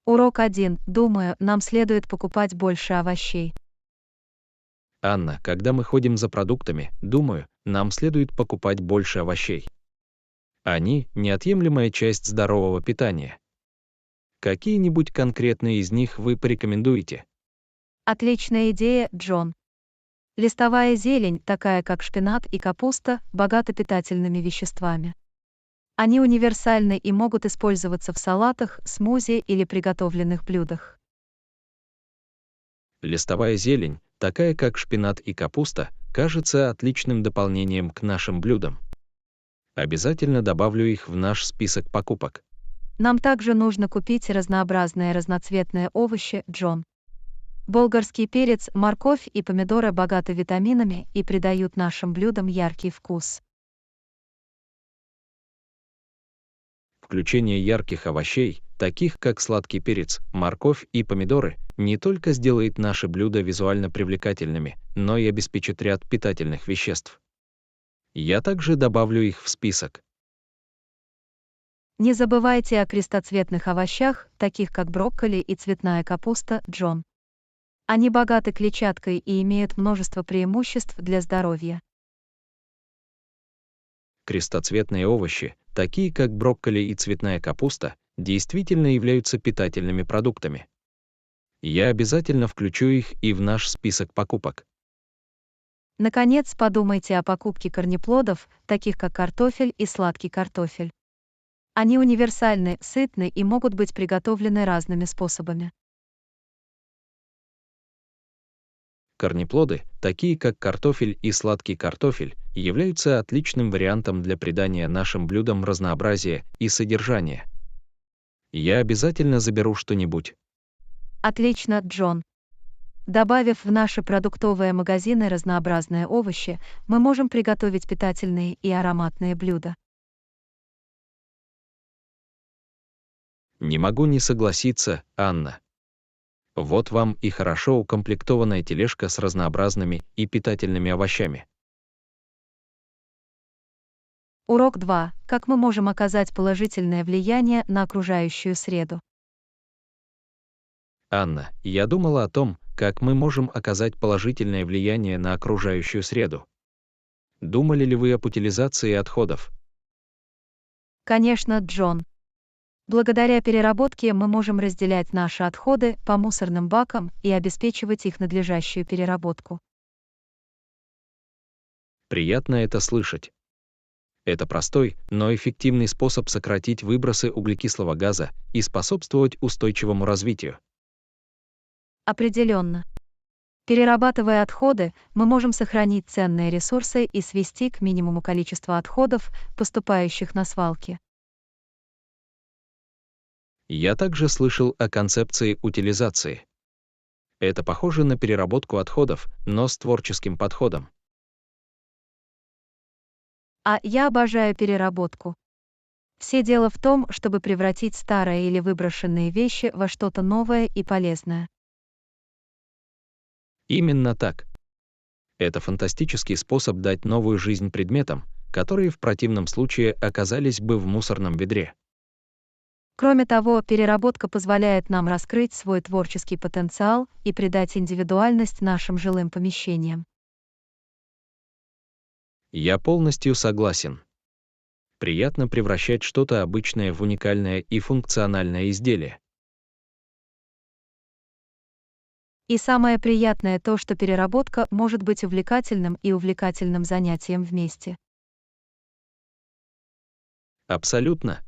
Урок 1. Думаю, нам следует покупать больше овощей. Анна, когда мы ходим за продуктами, думаю, нам следует покупать больше овощей. Они — неотъемлемая часть здорового питания. Какие-нибудь конкретные из них вы порекомендуете? Отличная идея, Джон. Листовая зелень, такая как шпинат и капуста, богата питательными веществами. Они универсальны и могут использоваться в салатах, смузи или приготовленных блюдах. Листовая зелень, такая как шпинат и капуста, кажется отличным дополнением к нашим блюдам. Обязательно добавлю их в наш список покупок. Нам также нужно купить разнообразные разноцветные овощи, Джон. Болгарский перец, морковь и помидоры богаты витаминами и придают нашим блюдам яркий вкус. Включение ярких овощей, таких как сладкий перец, морковь и помидоры, не только сделает наши блюда визуально привлекательными, но и обеспечит ряд питательных веществ. Я также добавлю их в список. Не забывайте о крестоцветных овощах, таких как брокколи и цветная капуста, Джон. Они богаты клетчаткой и имеют множество преимуществ для здоровья. Крестоцветные овощи, такие как брокколи и цветная капуста, действительно являются питательными продуктами. Я обязательно включу их и в наш список покупок. Наконец, подумайте о покупке корнеплодов, таких как картофель и сладкий картофель. Они универсальны, сытны и могут быть приготовлены разными способами. Корнеплоды, такие как картофель и сладкий картофель, являются отличным вариантом для придания нашим блюдам разнообразия и содержания. Я обязательно заберу что-нибудь. Отлично, Джон. Добавив в наши продуктовые магазины разнообразные овощи, мы можем приготовить питательные и ароматные блюда. Не могу не согласиться, Анна. Вот вам и хорошо укомплектованная тележка с разнообразными и питательными овощами. Урок 2. Как мы можем оказать положительное влияние на окружающую среду? Анна, я думала о том, как мы можем оказать положительное влияние на окружающую среду. Думали ли вы об утилизации отходов? Конечно, Джон. Благодаря переработке мы можем разделять наши отходы по мусорным бакам и обеспечивать их надлежащую переработку. Приятно это слышать. Это простой, но эффективный способ сократить выбросы углекислого газа и способствовать устойчивому развитию. Определенно. Перерабатывая отходы, мы можем сохранить ценные ресурсы и свести к минимуму количество отходов, поступающих на свалки. Я также слышал о концепции утилизации. Это похоже на переработку отходов, но с творческим подходом. А я обожаю переработку. Все дело в том, чтобы превратить старые или выброшенные вещи во что-то новое и полезное. Именно так. Это фантастический способ дать новую жизнь предметам, которые в противном случае оказались бы в мусорном ведре. Кроме того, переработка позволяет нам раскрыть свой творческий потенциал и придать индивидуальность нашим жилым помещениям. Я полностью согласен. Приятно превращать что-то обычное в уникальное и функциональное изделие. И самое приятное то, что переработка может быть увлекательным и увлекательным занятием вместе. Абсолютно.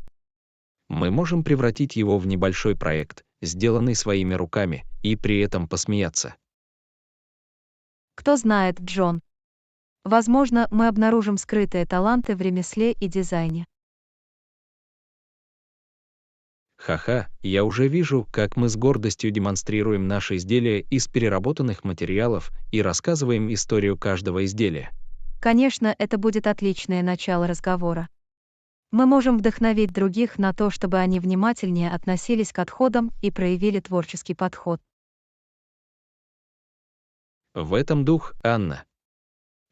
Мы можем превратить его в небольшой проект, сделанный своими руками, и при этом посмеяться. Кто знает, Джон. Возможно, мы обнаружим скрытые таланты в ремесле и дизайне. Ха-ха, я уже вижу, как мы с гордостью демонстрируем наши изделия из переработанных материалов и рассказываем историю каждого изделия. Конечно, это будет отличное начало разговора. Мы можем вдохновить других на то, чтобы они внимательнее относились к отходам и проявили творческий подход. В этом дух, Анна.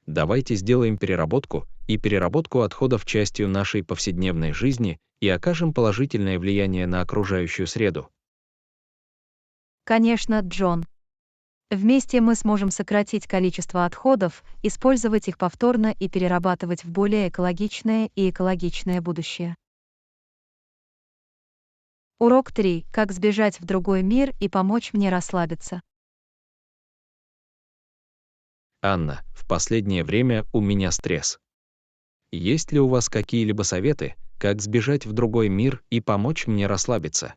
Давайте сделаем переработку и переработку отходов частью нашей повседневной жизни и окажем положительное влияние на окружающую среду. Конечно, Джон. Вместе мы сможем сократить количество отходов, использовать их повторно и перерабатывать в более экологичное и экологичное будущее. Урок 3. Как сбежать в другой мир и помочь мне расслабиться. Анна, в последнее время у меня стресс. Есть ли у вас какие-либо советы, как сбежать в другой мир и помочь мне расслабиться?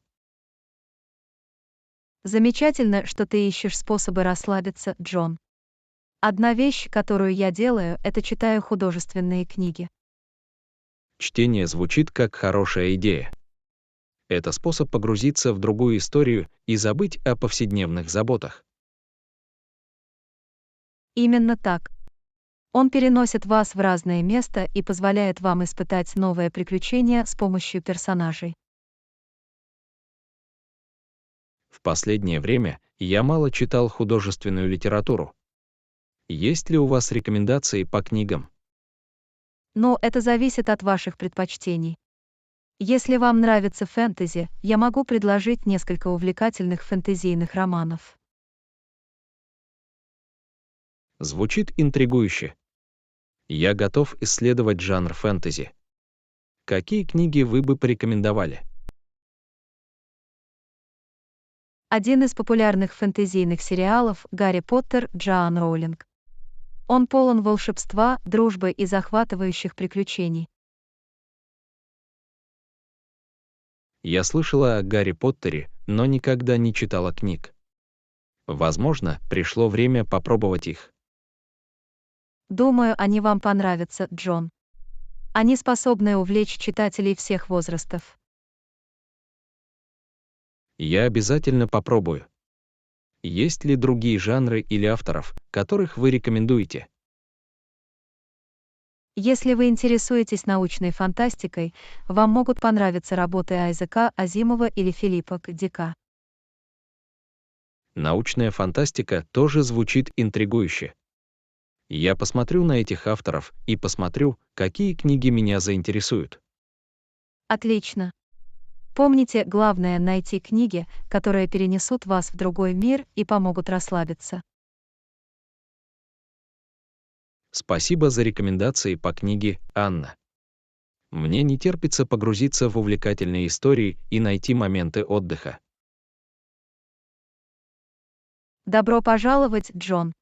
Замечательно, что ты ищешь способы расслабиться, Джон. Одна вещь, которую я делаю, это читаю художественные книги. Чтение звучит как хорошая идея. Это способ погрузиться в другую историю и забыть о повседневных заботах. Именно так. Он переносит вас в разное место и позволяет вам испытать новое приключение с помощью персонажей. В последнее время я мало читал художественную литературу. Есть ли у вас рекомендации по книгам? Но это зависит от ваших предпочтений. Если вам нравится фэнтези, я могу предложить несколько увлекательных фэнтезийных романов. Звучит интригующе. Я готов исследовать жанр фэнтези. Какие книги вы бы порекомендовали? Один из популярных фэнтезийных сериалов «Гарри Поттер» Джоан Роулинг. Он полон волшебства, дружбы и захватывающих приключений. Я слышала о Гарри Поттере, но никогда не читала книг. Возможно, пришло время попробовать их. Думаю, они вам понравятся, Джон. Они способны увлечь читателей всех возрастов. Я обязательно попробую. Есть ли другие жанры или авторов, которых вы рекомендуете? Если вы интересуетесь научной фантастикой, вам могут понравиться работы Айзека Азимова или Филиппа К. Дика. Научная фантастика тоже звучит интригующе. Я посмотрю на этих авторов и посмотрю, какие книги меня заинтересуют. Отлично. Помните, главное найти книги, которые перенесут вас в другой мир и помогут расслабиться. Спасибо за рекомендации по книге, Анна. Мне не терпится погрузиться в увлекательные истории и найти моменты отдыха. Добро пожаловать, Джон.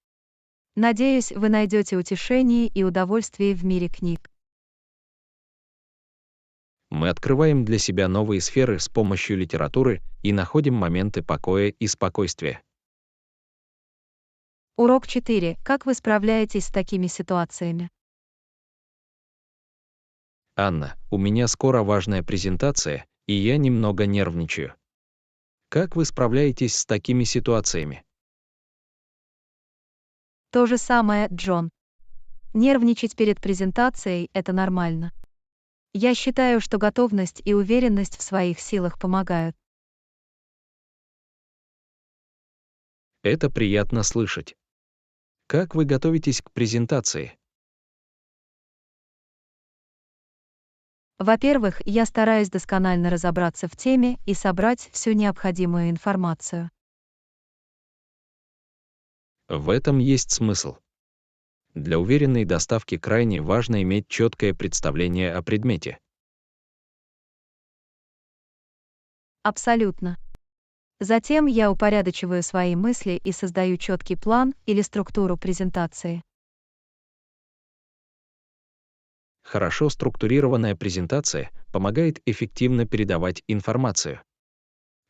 Надеюсь, вы найдете утешение и удовольствие в мире книг. Мы открываем для себя новые сферы с помощью литературы и находим моменты покоя и спокойствия. Урок 4. Как вы справляетесь с такими ситуациями? Анна, у меня скоро важная презентация, и я немного нервничаю. Как вы справляетесь с такими ситуациями? То же самое, Джон. Нервничать перед презентацией– это нормально. Я считаю, что готовность и уверенность в своих силах помогают. Это приятно слышать. Как вы готовитесь к презентации? Во-первых, я стараюсь досконально разобраться в теме и собрать всю необходимую информацию. В этом есть смысл. Для уверенной доставки крайне важно иметь четкое представление о предмете. Абсолютно. Затем я упорядочиваю свои мысли и создаю четкий план или структуру презентации. Хорошо структурированная презентация помогает эффективно передавать информацию.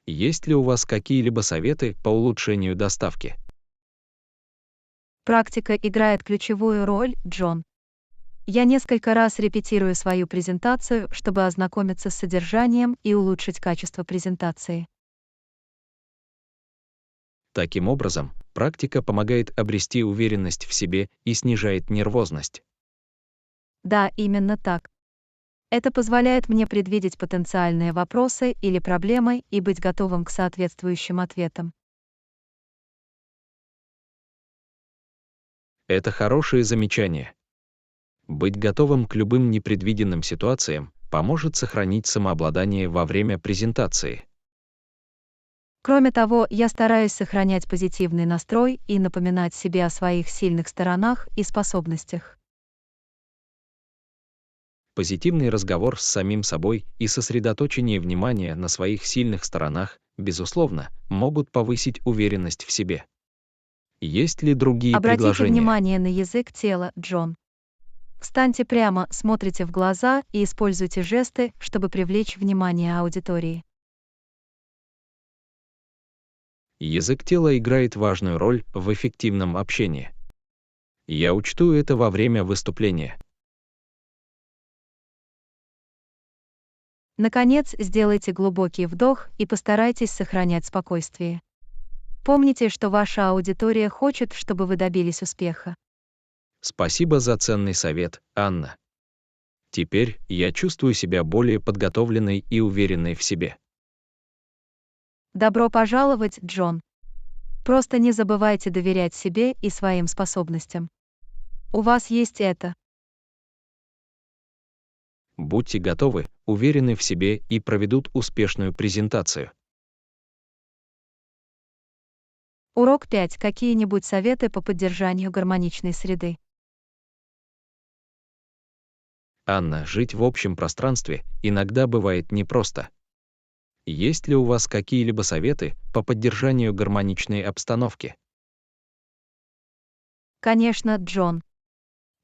Есть ли у вас какие-либо советы по улучшению доставки? Практика играет ключевую роль, Джон. Я несколько раз репетирую свою презентацию, чтобы ознакомиться с содержанием и улучшить качество презентации. Таким образом, практика помогает обрести уверенность в себе и снижает нервозность. Да, именно так. Это позволяет мне предвидеть потенциальные вопросы или проблемы и быть готовым к соответствующим ответам. Это хорошее замечание. Быть готовым к любым непредвиденным ситуациям поможет сохранить самообладание во время презентации. Кроме того, я стараюсь сохранять позитивный настрой и напоминать себе о своих сильных сторонах и способностях. Позитивный разговор с самим собой и сосредоточение внимания на своих сильных сторонах, безусловно, могут повысить уверенность в себе. Есть ли другие Обратите предложения? внимание на язык тела, Джон. Встаньте прямо, смотрите в глаза и используйте жесты, чтобы привлечь внимание аудитории. Язык тела играет важную роль в эффективном общении. Я учту это во время выступления. Наконец, сделайте глубокий вдох и постарайтесь сохранять спокойствие. Помните, что ваша аудитория хочет, чтобы вы добились успеха. Спасибо за ценный совет, Анна. Теперь я чувствую себя более подготовленной и уверенной в себе. Добро пожаловать, Джон. Просто не забывайте доверять себе и своим способностям. У вас есть это. Будьте готовы, уверены в себе и проведут успешную презентацию. Урок 5. Какие-нибудь советы по поддержанию гармоничной среды? Анна, жить в общем пространстве иногда бывает непросто. Есть ли у вас какие-либо советы по поддержанию гармоничной обстановки? Конечно, Джон.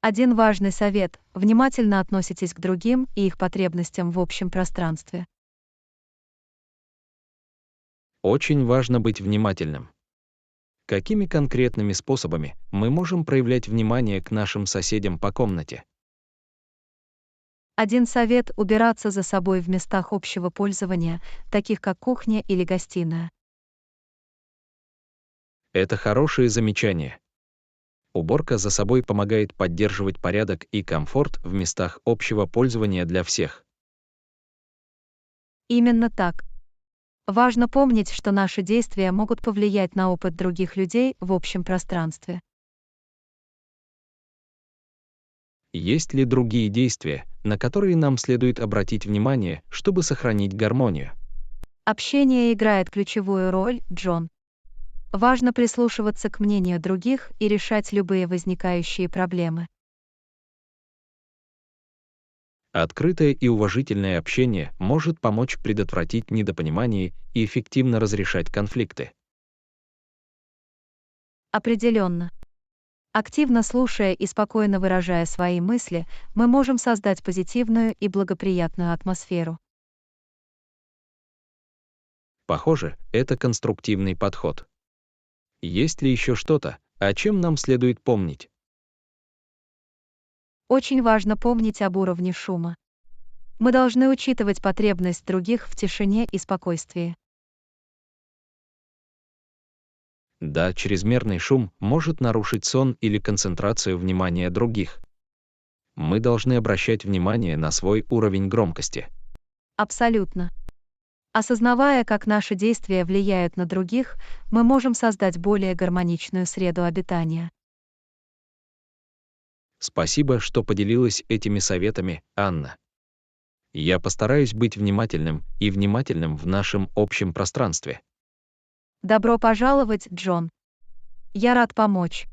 Один важный совет – внимательно относитесь к другим и их потребностям в общем пространстве. Очень важно быть внимательным. Какими конкретными способами мы можем проявлять внимание к нашим соседям по комнате? Один совет – убираться за собой в местах общего пользования, таких как кухня или гостиная. Это хорошее замечание. Уборка за собой помогает поддерживать порядок и комфорт в местах общего пользования для всех. Именно так. Важно помнить, что наши действия могут повлиять на опыт других людей в общем пространстве. Есть ли другие действия, на которые нам следует обратить внимание, чтобы сохранить гармонию? Общение играет ключевую роль, Джон. Важно прислушиваться к мнению других и решать любые возникающие проблемы. Открытое и уважительное общение может помочь предотвратить недопонимание и эффективно разрешать конфликты. Определенно. Активно слушая и спокойно выражая свои мысли, мы можем создать позитивную и благоприятную атмосферу. Похоже, это конструктивный подход. Есть ли еще что-то, о чем нам следует помнить? Очень важно помнить об уровне шума. Мы должны учитывать потребность других в тишине и спокойствии. Да, чрезмерный шум может нарушить сон или концентрацию внимания других. Мы должны обращать внимание на свой уровень громкости. Абсолютно. Осознавая, как наши действия влияют на других, мы можем создать более гармоничную среду обитания. Спасибо, что поделилась этими советами, Анна. Я постараюсь быть внимательным в нашем общем пространстве. Добро пожаловать, Джон. Я рад помочь.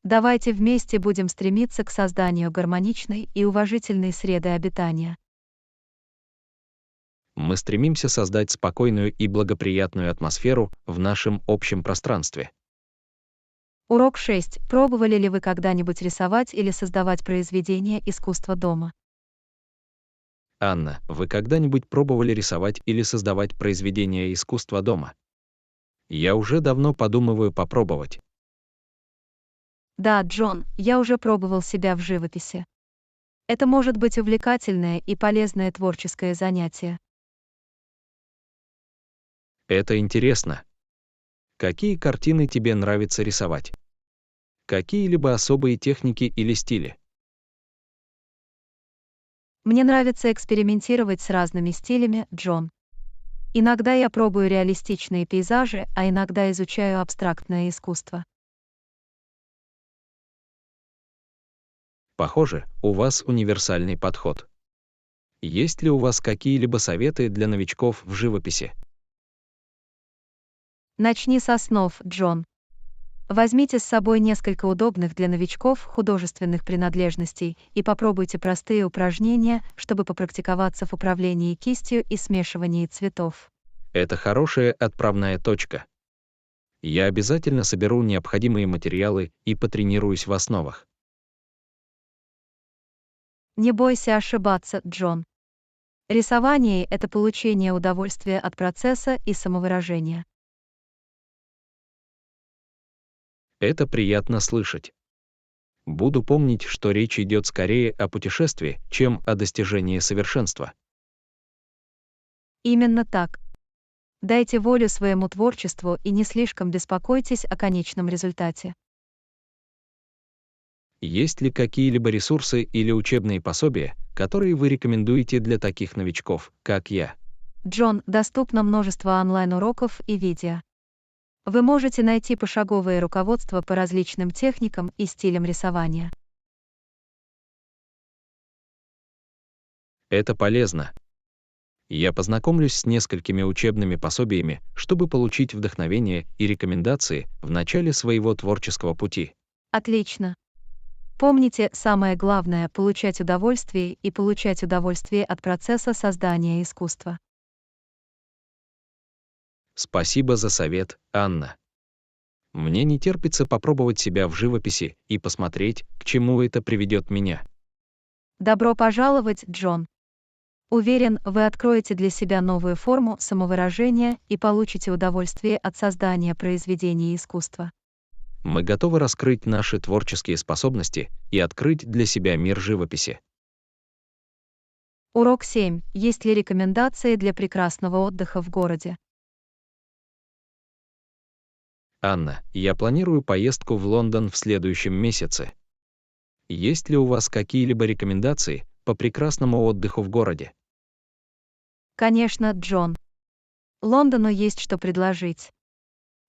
Давайте вместе будем стремиться к созданию гармоничной и уважительной среды обитания. Мы стремимся создать спокойную и благоприятную атмосферу в нашем общем пространстве. Урок 6. Пробовали ли вы когда-нибудь рисовать или создавать произведения искусства дома? Анна, вы когда-нибудь пробовали рисовать или создавать произведения искусства дома? Я уже давно подумываю попробовать. Да, Джон, я уже пробовал себя в живописи. Это может быть увлекательное и полезное творческое занятие. Это интересно. Какие картины тебе нравится рисовать? Какие-либо особые техники или стили? Мне нравится экспериментировать с разными стилями, Джон. Иногда я пробую реалистичные пейзажи, а иногда изучаю абстрактное искусство. Похоже, у вас универсальный подход. Есть ли у вас какие-либо советы для новичков в живописи? Начни с основ, Джон. Возьмите с собой несколько удобных для новичков художественных принадлежностей и попробуйте простые упражнения, чтобы попрактиковаться в управлении кистью и смешивании цветов. Это хорошая отправная точка. Я обязательно соберу необходимые материалы и потренируюсь в основах. Не бойся ошибаться, Джон. Рисование — это получение удовольствия от процесса и самовыражения. Это приятно слышать. Буду помнить, что речь идет скорее о путешествии, чем о достижении совершенства. Именно так. Дайте волю своему творчеству и не слишком беспокойтесь о конечном результате. Есть ли какие-либо ресурсы или учебные пособия, которые вы рекомендуете для таких новичков, как я? Джон, доступно множество онлайн-уроков и видео. Вы можете найти пошаговое руководство по различным техникам и стилям рисования. Это полезно. Я познакомлюсь с несколькими учебными пособиями, чтобы получить вдохновение и рекомендации в начале своего творческого пути. Отлично. Помните, самое главное — получать удовольствие и получать удовольствие от процесса создания искусства. Спасибо за совет, Анна. Мне не терпится попробовать себя в живописи и посмотреть, к чему это приведет меня. Добро пожаловать, Джон. Уверен, вы откроете для себя новую форму самовыражения и получите удовольствие от создания произведений искусства. Мы готовы раскрыть наши творческие способности и открыть для себя мир живописи. Урок 7. Есть ли рекомендации для прекрасного отдыха в городе? Анна, я планирую поездку в Лондон в следующем месяце. Есть ли у вас какие-либо рекомендации по прекрасному отдыху в городе? Конечно, Джон. Лондону есть что предложить.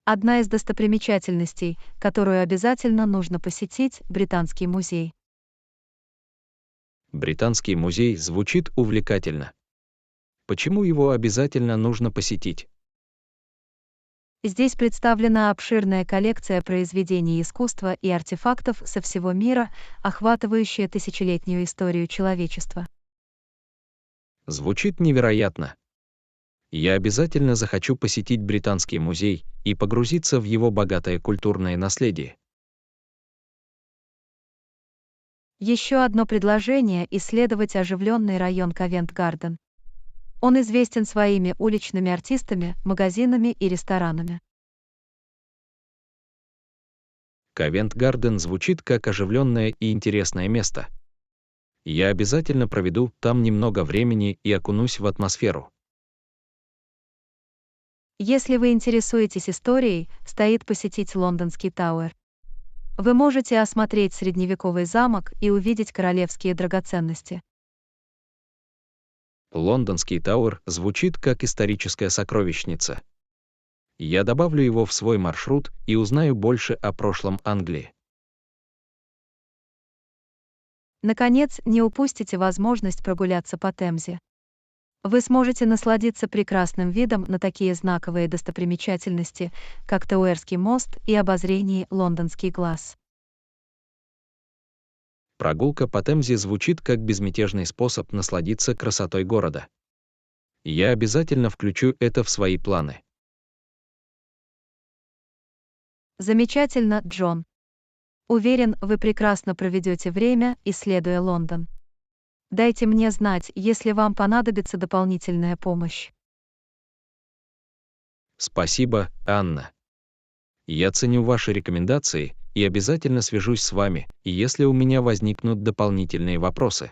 Одна из достопримечательностей, которую обязательно нужно посетить, Британский музей. Британский музей звучит увлекательно. Почему его обязательно нужно посетить? Здесь представлена обширная коллекция произведений искусства и артефактов со всего мира, охватывающая тысячелетнюю историю человечества. Звучит невероятно. Я обязательно захочу посетить Британский музей и погрузиться в его богатое культурное наследие. Еще одно предложение — исследовать оживленный район Ковент-Гарден. Он известен своими уличными артистами, магазинами и ресторанами. Ковент-Гарден звучит как оживленное и интересное место. Я обязательно проведу там немного времени и окунусь в атмосферу. Если вы интересуетесь историей, стоит посетить Лондонский Тауэр. Вы можете осмотреть средневековый замок и увидеть королевские драгоценности. Лондонский Тауэр звучит как историческая сокровищница. Я добавлю его в свой маршрут и узнаю больше о прошлом Англии. Наконец, не упустите возможность прогуляться по Темзе. Вы сможете насладиться прекрасным видом на такие знаковые достопримечательности, как Тауэрский мост и обозрение Лондонский глаз. Прогулка по Темзе звучит как безмятежный способ насладиться красотой города. Я обязательно включу это в свои планы. Замечательно, Джон. Уверен, вы прекрасно проведете время, исследуя Лондон. Дайте мне знать, если вам понадобится дополнительная помощь. Спасибо, Анна. Я ценю ваши рекомендации и обязательно свяжусь с вами, если у меня возникнут дополнительные вопросы.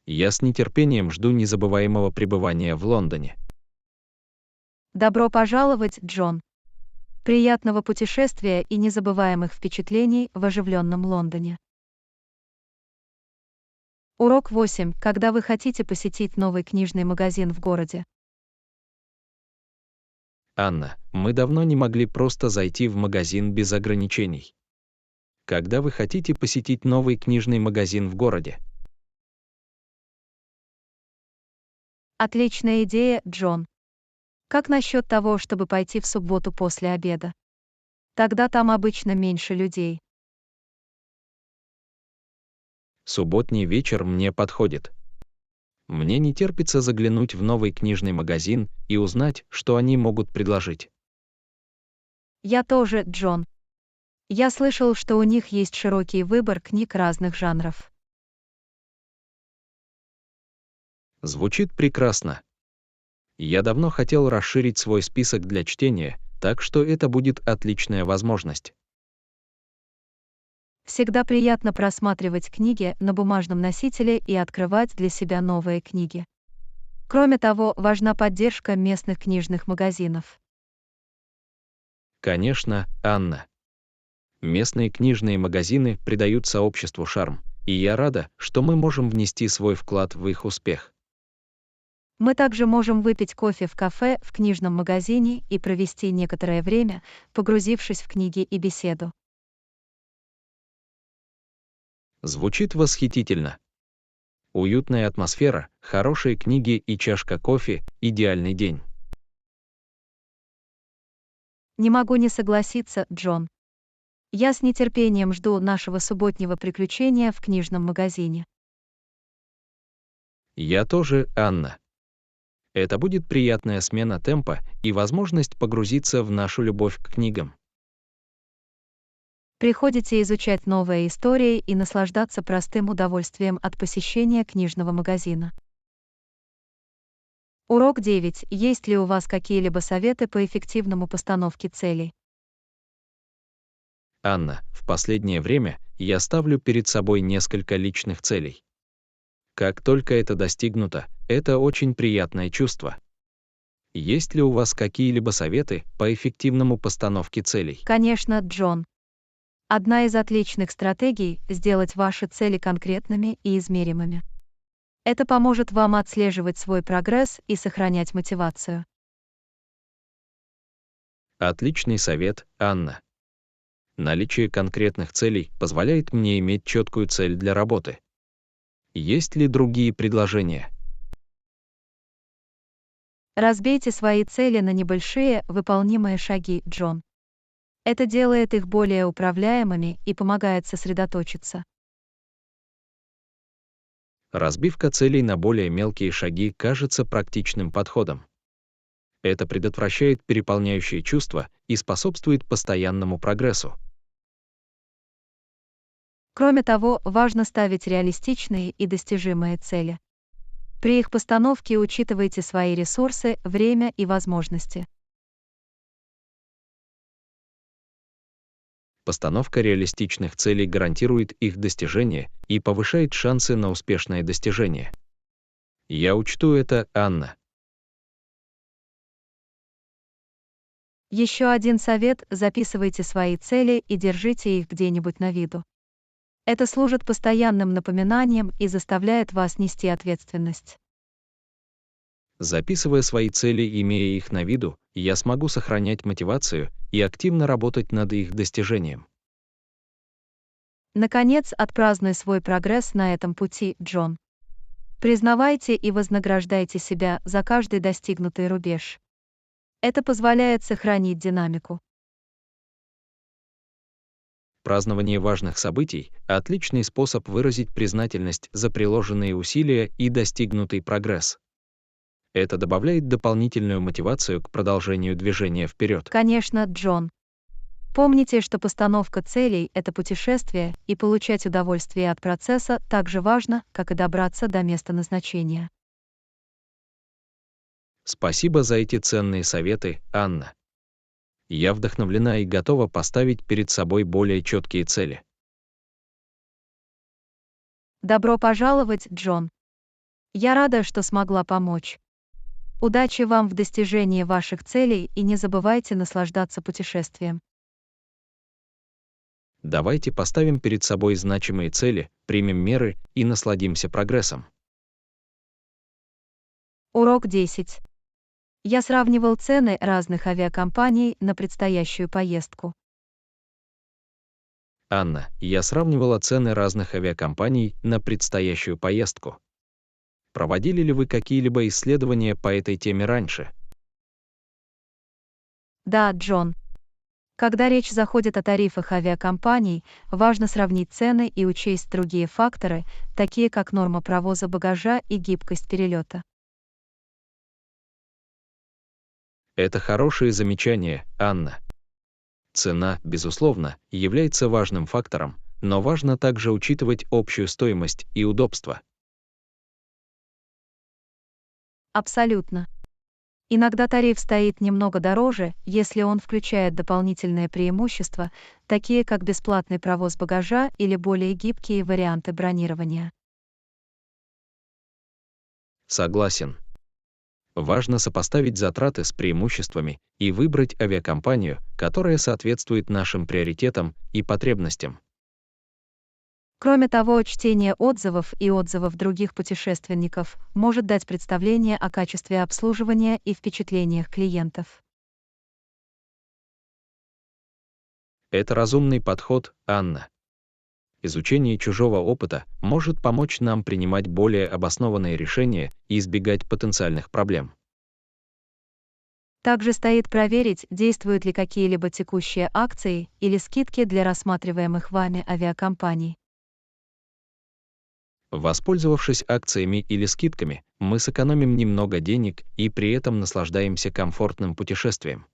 Я с нетерпением жду незабываемого пребывания в Лондоне. Добро пожаловать, Джон. Приятного путешествия и незабываемых впечатлений в оживленном Лондоне. Урок 8. Когда вы хотите посетить новый книжный магазин в городе? Анна, мы давно не могли просто зайти в магазин без ограничений. Когда вы хотите посетить новый книжный магазин в городе? Отличная идея, Джон. Как насчет того, чтобы пойти в субботу после обеда? Тогда там обычно меньше людей. Субботний вечер мне подходит. Мне не терпится заглянуть в новый книжный магазин и узнать, что они могут предложить. Я тоже, Джон. Я слышал, что у них есть широкий выбор книг разных жанров. Звучит прекрасно. Я давно хотел расширить свой список для чтения, так что это будет отличная возможность. Всегда приятно просматривать книги на бумажном носителе и открывать для себя новые книги. Кроме того, важна поддержка местных книжных магазинов. Конечно, Анна. Местные книжные магазины придают сообществу шарм, и я рада, что мы можем внести свой вклад в их успех. Мы также можем выпить кофе в кафе, в книжном магазине и провести некоторое время, погрузившись в книги и беседу. Звучит восхитительно. Уютная атмосфера, хорошие книги и чашка кофе – идеальный день. Не могу не согласиться, Джон. Я с нетерпением жду нашего субботнего приключения в книжном магазине. Я тоже, Анна. Это будет приятная смена темпа и возможность погрузиться в нашу любовь к книгам. Приходите изучать новые истории и наслаждаться простым удовольствием от посещения книжного магазина. Урок 9. Есть ли у вас какие-либо советы по эффективному постановке целей? Анна, в последнее время я ставлю перед собой несколько личных целей. Как только это достигнуто, это очень приятное чувство. Есть ли у вас какие-либо советы по эффективному постановке целей? Конечно, Джон. Одна из отличных стратегий — сделать ваши цели конкретными и измеримыми. Это поможет вам отслеживать свой прогресс и сохранять мотивацию. Отличный совет, Анна. Наличие конкретных целей позволяет мне иметь четкую цель для работы. Есть ли другие предложения? Разбейте свои цели на небольшие, выполнимые шаги, Джон. Это делает их более управляемыми и помогает сосредоточиться. Разбивка целей на более мелкие шаги кажется практичным подходом. Это предотвращает переполняющие чувства и способствует постоянному прогрессу. Кроме того, важно ставить реалистичные и достижимые цели. При их постановке учитывайте свои ресурсы, время и возможности. Постановка реалистичных целей гарантирует их достижение и повышает шансы на успешное достижение. Я учту это, Анна. Еще один совет — записывайте свои цели и держите их где-нибудь на виду. Это служит постоянным напоминанием и заставляет вас нести ответственность. Записывая свои цели, имея их на виду, я смогу сохранять мотивацию и активно работать над их достижением. Наконец, отпразднуй свой прогресс на этом пути, Джон. Признавайте и вознаграждайте себя за каждый достигнутый рубеж. Это позволяет сохранить динамику. Празднование важных событий – отличный способ выразить признательность за приложенные усилия и достигнутый прогресс. Это добавляет дополнительную мотивацию к продолжению движения вперед. Конечно, Джон. Помните, что постановка целей — это путешествие, и получать удовольствие от процесса так же важно, как и добраться до места назначения. Спасибо за эти ценные советы, Анна. Я вдохновлена и готова поставить перед собой более четкие цели. Добро пожаловать, Джон. Я рада, что смогла помочь. Удачи вам в достижении ваших целей и не забывайте наслаждаться путешествием. Давайте поставим перед собой значимые цели, примем меры и насладимся прогрессом. Урок 10. Я сравнивал цены разных авиакомпаний на предстоящую поездку. Анна, я сравнивала цены разных авиакомпаний на предстоящую поездку. Проводили ли вы какие-либо исследования по этой теме раньше? Да, Джон. Когда речь заходит о тарифах авиакомпаний, важно сравнить цены и учесть другие факторы, такие как норма провоза багажа и гибкость перелета. Это хорошие замечания, Анна. Цена, безусловно, является важным фактором, но важно также учитывать общую стоимость и удобство. Абсолютно. Иногда тариф стоит немного дороже, если он включает дополнительные преимущества, такие как бесплатный провоз багажа или более гибкие варианты бронирования. Согласен. Важно сопоставить затраты с преимуществами и выбрать авиакомпанию, которая соответствует нашим приоритетам и потребностям. Кроме того, чтение отзывов и отзывов других путешественников может дать представление о качестве обслуживания и впечатлениях клиентов. Это разумный подход, Анна. Изучение чужого опыта может помочь нам принимать более обоснованные решения и избегать потенциальных проблем. Также стоит проверить, действуют ли какие-либо текущие акции или скидки для рассматриваемых вами авиакомпаний. Воспользовавшись акциями или скидками, мы сэкономим немного денег и при этом наслаждаемся комфортным путешествием.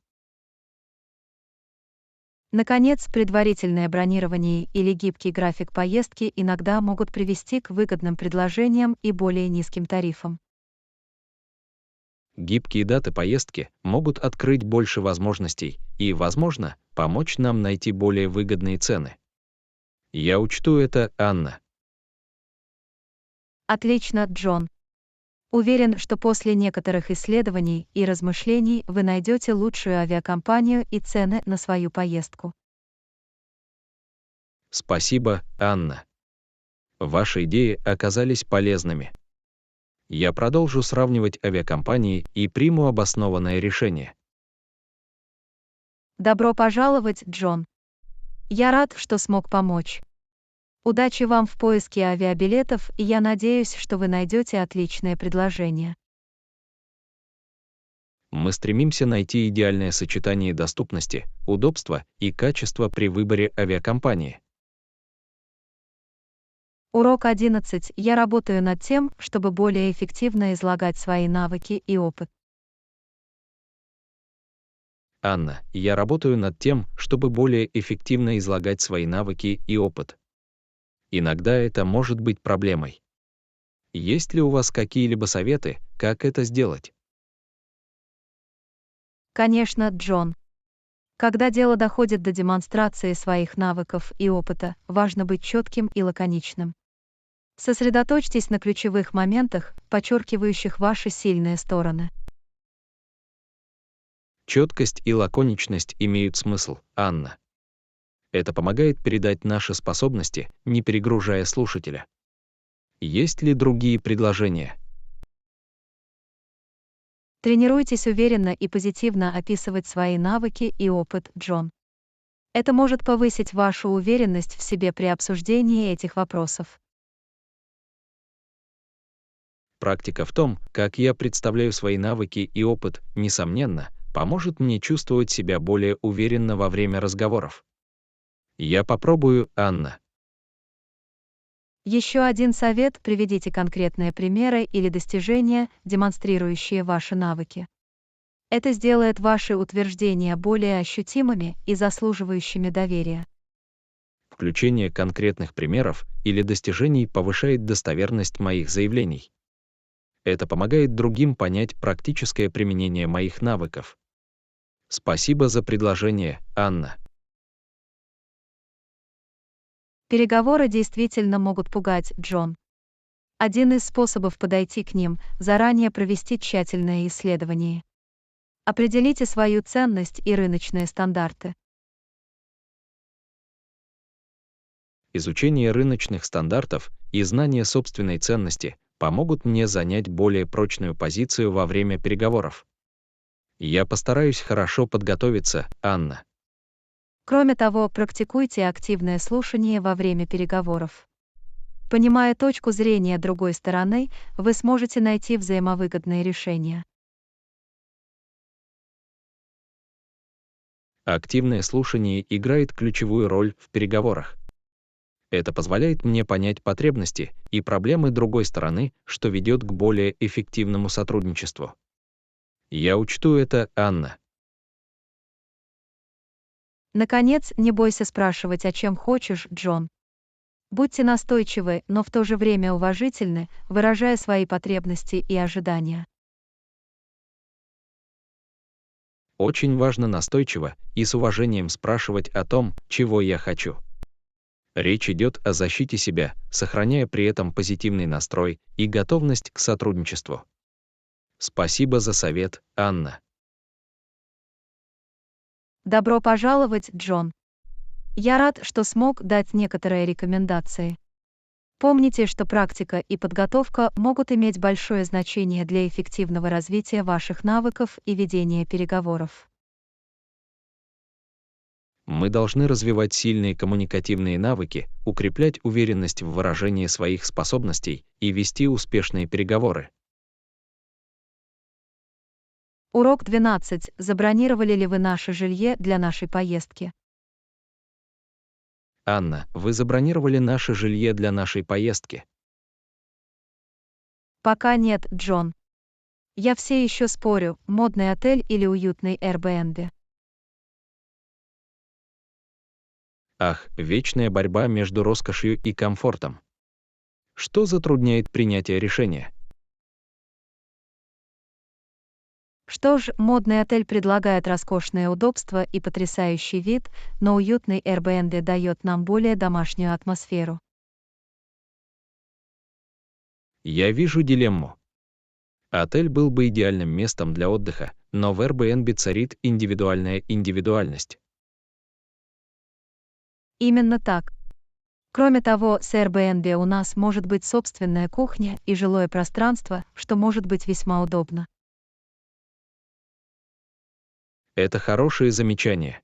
Наконец, предварительное бронирование или гибкий график поездки иногда могут привести к выгодным предложениям и более низким тарифам. Гибкие даты поездки могут открыть больше возможностей и, возможно, помочь нам найти более выгодные цены. Я учту это, Анна. Отлично, Джон. Уверен, что после некоторых исследований и размышлений вы найдете лучшую авиакомпанию и цены на свою поездку. Спасибо, Анна. Ваши идеи оказались полезными. Я продолжу сравнивать авиакомпании и приму обоснованное решение. Добро пожаловать, Джон. Я рад, что смог помочь. Удачи вам в поиске авиабилетов, и я надеюсь, что вы найдете отличное предложение. Мы стремимся найти идеальное сочетание доступности, удобства и качества при выборе авиакомпании. Урок 11. Я работаю над тем, чтобы более эффективно излагать свои навыки и опыт. Анна, я работаю над тем, чтобы более эффективно излагать свои навыки и опыт. Иногда это может быть проблемой. Есть ли у вас какие-либо советы, как это сделать? Конечно, Джон. Когда дело доходит до демонстрации своих навыков и опыта, важно быть четким и лаконичным. Сосредоточьтесь на ключевых моментах, подчеркивающих ваши сильные стороны. Четкость и лаконичность имеют смысл, Анна. Это помогает передать наши способности, не перегружая слушателя. Есть ли другие предложения? Тренируйтесь уверенно и позитивно описывать свои навыки и опыт, Джон. Это может повысить вашу уверенность в себе при обсуждении этих вопросов. Практика в том, как я представляю свои навыки и опыт, несомненно, поможет мне чувствовать себя более уверенно во время разговоров. Я попробую, Анна. Еще один совет: приведите конкретные примеры или достижения, демонстрирующие ваши навыки. Это сделает ваши утверждения более ощутимыми и заслуживающими доверия. Включение конкретных примеров или достижений повышает достоверность моих заявлений. Это помогает другим понять практическое применение моих навыков. Спасибо за предложение, Анна. Переговоры действительно могут пугать, Джон. Один из способов подойти к ним — заранее провести тщательное исследование. Определите свою ценность и рыночные стандарты. Изучение рыночных стандартов и знание собственной ценности помогут мне занять более прочную позицию во время переговоров. Я постараюсь хорошо подготовиться, Анна. Кроме того, практикуйте активное слушание во время переговоров. Понимая точку зрения другой стороны, вы сможете найти взаимовыгодные решения. Активное слушание играет ключевую роль в переговорах. Это позволяет мне понять потребности и проблемы другой стороны, что ведет к более эффективному сотрудничеству. Я учту это, Анна. Наконец, не бойся спрашивать, о чем хочешь, Джон. Будьте настойчивы, но в то же время уважительны, выражая свои потребности и ожидания. Очень важно настойчиво и с уважением спрашивать о том, чего я хочу. Речь идет о защите себя, сохраняя при этом позитивный настрой и готовность к сотрудничеству. Спасибо за совет, Анна. Добро пожаловать, Джон. Я рад, что смог дать некоторые рекомендации. Помните, что практика и подготовка могут иметь большое значение для эффективного развития ваших навыков и ведения переговоров. Мы должны развивать сильные коммуникативные навыки, укреплять уверенность в выражении своих способностей и вести успешные переговоры. Урок 12. Забронировали ли вы наше жилье для нашей поездки? Анна, вы забронировали наше жилье для нашей поездки. Пока нет, Джон. Я все еще спорю, модный отель или уютный Airbnb. Ах, вечная борьба между роскошью и комфортом. Что затрудняет принятие решения? Что ж, модный отель предлагает роскошное удобство и потрясающий вид, но уютный Airbnb дает нам более домашнюю атмосферу. Я вижу дилемму. Отель был бы идеальным местом для отдыха, но в Airbnb царит индивидуальная индивидуальность. Именно так. Кроме того, с Airbnb у нас может быть собственная кухня и жилое пространство, что может быть весьма удобно. Это хорошее замечание.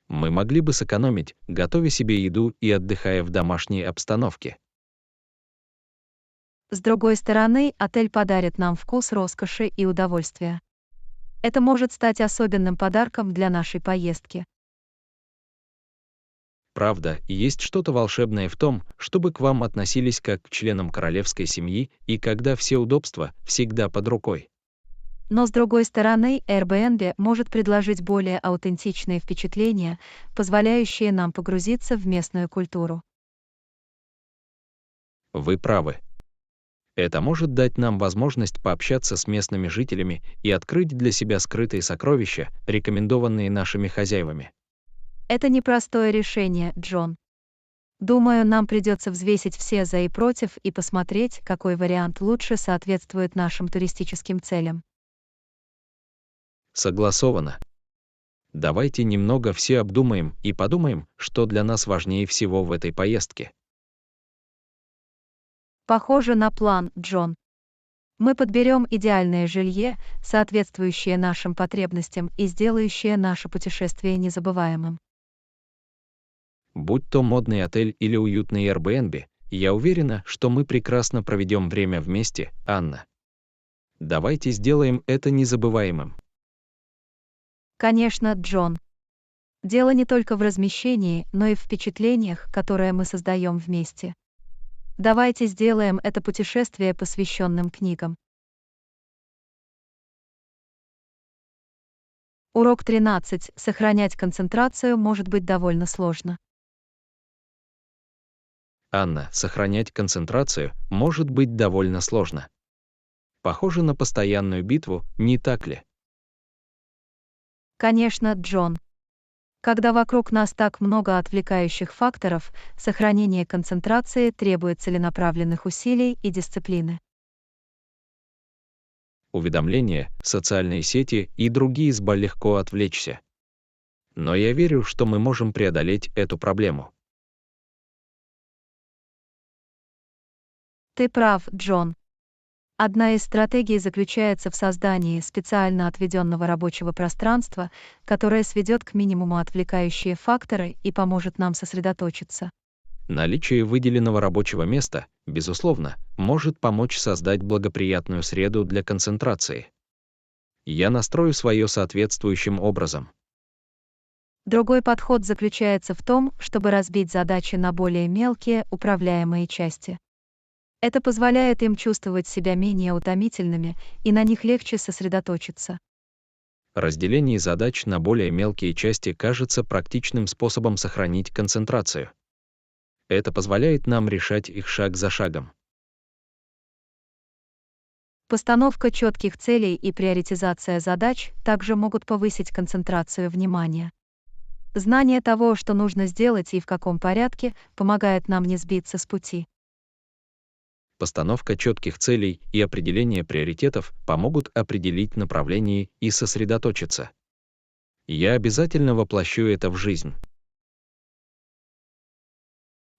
Мы могли бы сэкономить, готовя себе еду и отдыхая в домашней обстановке. С другой стороны, отель подарит нам вкус роскоши и удовольствия. Это может стать особенным подарком для нашей поездки. Правда, есть что-то волшебное в том, чтобы к вам относились как к членам королевской семьи и когда все удобства всегда под рукой. Но с другой стороны, Airbnb может предложить более аутентичные впечатления, позволяющие нам погрузиться в местную культуру. Вы правы. Это может дать нам возможность пообщаться с местными жителями и открыть для себя скрытые сокровища, рекомендованные нашими хозяевами. Это непростое решение, Джон. Думаю, нам придется взвесить все за и против и посмотреть, какой вариант лучше соответствует нашим туристическим целям. Согласовано. Давайте немного все обдумаем и подумаем, что для нас важнее всего в этой поездке. Похоже на план, Джон. Мы подберем идеальное жилье, соответствующее нашим потребностям и сделающее наше путешествие незабываемым. Будь то модный отель или уютный Airbnb, я уверена, что мы прекрасно проведем время вместе, Анна. Давайте сделаем это незабываемым. Конечно, Джон. Дело не только в размещении, но и в впечатлениях, которые мы создаем вместе. Давайте сделаем это путешествие посвященным книгам. Урок 13. Сохранять концентрацию может быть довольно сложно. Анна, сохранять концентрацию может быть довольно сложно. Похоже на постоянную битву, не так ли? Конечно, Джон. Когда вокруг нас так много отвлекающих факторов, сохранение концентрации требует целенаправленных усилий и дисциплины. Уведомления, социальные сети и другие легко отвлечься. Но я верю, что мы можем преодолеть эту проблему. Ты прав, Джон. Одна из стратегий заключается в создании специально отведенного рабочего пространства, которое сведет к минимуму отвлекающие факторы и поможет нам сосредоточиться. Наличие выделенного рабочего места, безусловно, может помочь создать благоприятную среду для концентрации. Я настрою свое соответствующим образом. Другой подход заключается в том, чтобы разбить задачи на более мелкие, управляемые части. Это позволяет им чувствовать себя менее утомительными, и на них легче сосредоточиться. Разделение задач на более мелкие части кажется практичным способом сохранить концентрацию. Это позволяет нам решать их шаг за шагом. Постановка четких целей и приоритизация задач также могут повысить концентрацию внимания. Знание того, что нужно сделать и в каком порядке, помогает нам не сбиться с пути. Постановка четких целей и определение приоритетов помогут определить направление и сосредоточиться. Я обязательно воплощу это в жизнь.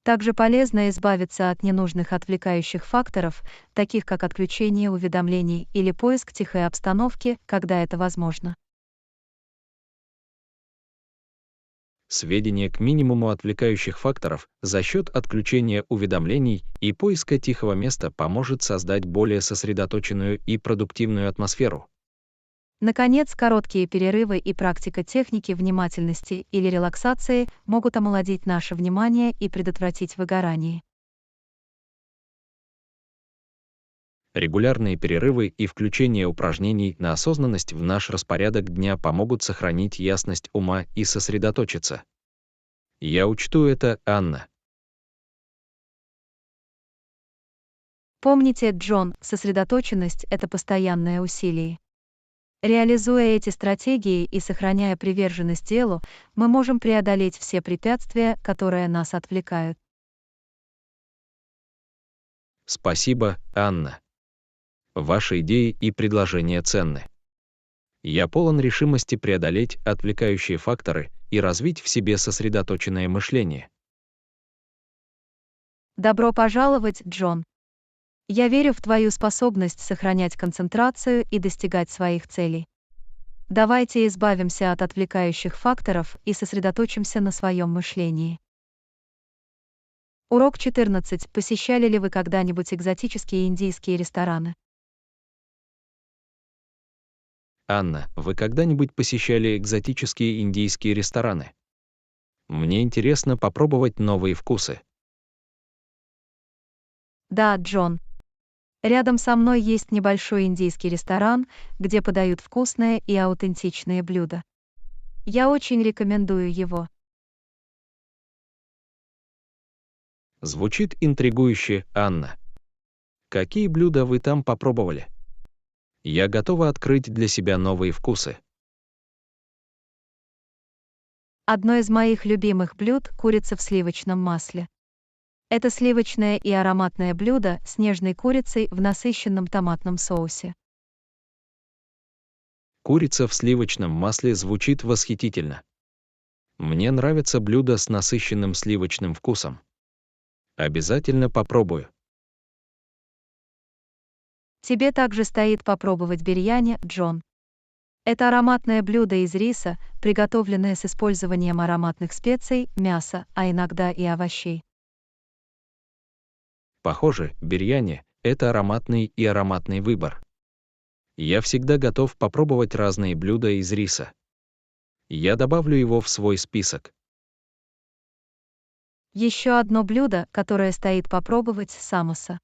Также полезно избавиться от ненужных отвлекающих факторов, таких как отключение уведомлений или поиск тихой обстановки, когда это возможно. Сведение к минимуму отвлекающих факторов за счет отключения уведомлений и поиска тихого места поможет создать более сосредоточенную и продуктивную атмосферу. Наконец, короткие перерывы и практика техники внимательности или релаксации могут омолодить наше внимание и предотвратить выгорание. Регулярные перерывы и включение упражнений на осознанность в наш распорядок дня помогут сохранить ясность ума и сосредоточиться. Я учту это, Анна. Помните, Джон, сосредоточенность — это постоянное усилие. Реализуя эти стратегии и сохраняя приверженность делу, мы можем преодолеть все препятствия, которые нас отвлекают. Спасибо, Анна. Ваши идеи и предложения ценны. Я полон решимости преодолеть отвлекающие факторы и развить в себе сосредоточенное мышление. Добро пожаловать, Джон. Я верю в твою способность сохранять концентрацию и достигать своих целей. Давайте избавимся от отвлекающих факторов и сосредоточимся на своем мышлении. Урок 14. Посещали ли вы когда-нибудь экзотические индийские рестораны? Анна, вы когда-нибудь посещали экзотические индийские рестораны? Мне интересно попробовать новые вкусы. Да, Джон. Рядом со мной есть небольшой индийский ресторан, где подают вкусные и аутентичные блюда. Я очень рекомендую его. Звучит интригующе, Анна. Какие блюда вы там попробовали? Я готова открыть для себя новые вкусы. Одно из моих любимых блюд — курица в сливочном масле. Это сливочное и ароматное блюдо с нежной курицей в насыщенном томатном соусе. Курица в сливочном масле звучит восхитительно. Мне нравятся блюда с насыщенным сливочным вкусом. Обязательно попробую. Тебе также стоит попробовать бирьяни, Джон. Это ароматное блюдо из риса, приготовленное с использованием ароматных специй, мяса, а иногда и овощей. Похоже, бирьяни — это ароматный выбор. Я всегда готов попробовать разные блюда из риса. Я добавлю его в свой список. Еще одно блюдо, которое стоит попробовать — самоса.